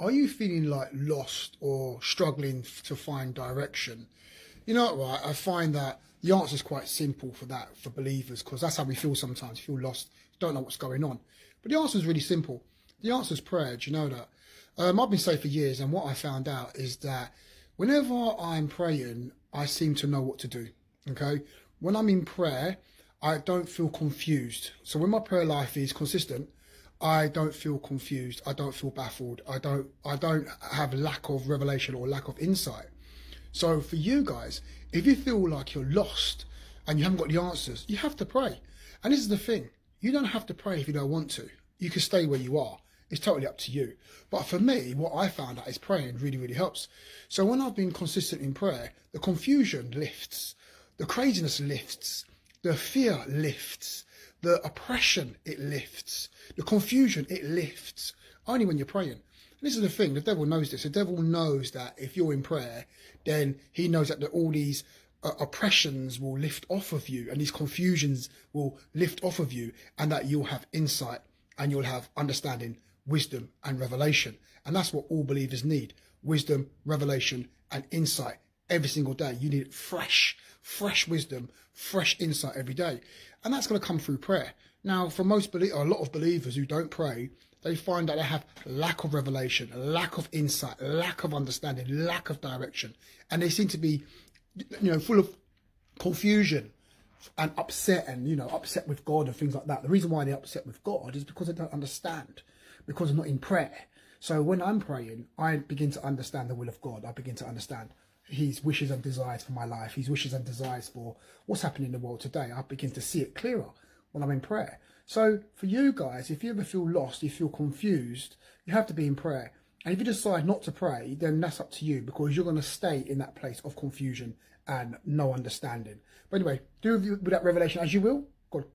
Are you feeling like lost or struggling to find direction? You know what, right? I find that the answer is quite simple for that, for believers, because that's how we feel sometimes. You feel lost, don't know what's going on. But the answer is really simple. The answer is prayer. Do you know that? I've been saved for years, and what I found out is that whenever I'm praying, I seem to know what to do. Okay? When I'm in prayer, I don't feel confused. So when my prayer life is consistent, I don't feel confused. I don't feel baffled. I don't have lack of revelation or lack of insight. So for you guys, if you feel like you're lost and you haven't got the answers, you have to pray. And this is the thing. You don't have to pray if you don't want to. You can stay where you are. It's totally up to you. But for me, what I found out is praying really, really helps. So when I've been consistent in prayer, the confusion lifts, the craziness lifts, the fear lifts, the oppression, it lifts, the confusion, it lifts, only when you're praying. And this is the thing, the devil knows this. The devil knows that if you're in prayer, then he knows that all these oppressions will lift off of you and these confusions will lift off of you, and that you'll have insight and you'll have understanding, wisdom and revelation. And that's what all believers need: wisdom, revelation and insight. Every single day you need fresh wisdom, fresh insight every day, and that's going to come through prayer. Now, for a lot of believers who don't pray, they find that they have lack of revelation, lack of insight, lack of understanding, lack of direction, and they seem to be, full of confusion and upset, and upset with God and things like that. The reason why they're upset with God is because they don't understand, because they're not in prayer. So when I'm praying, I begin to understand the will of God. I begin to understand his wishes and desires for my life, his wishes and desires for what's happening in the world today. I begin to see it clearer when I'm in prayer. So for you guys, if you ever feel lost, you feel confused, you have to be in prayer. And if you decide not to pray, then that's up to you, because you're going to stay in that place of confusion and no understanding. But anyway, do with that revelation as you will. God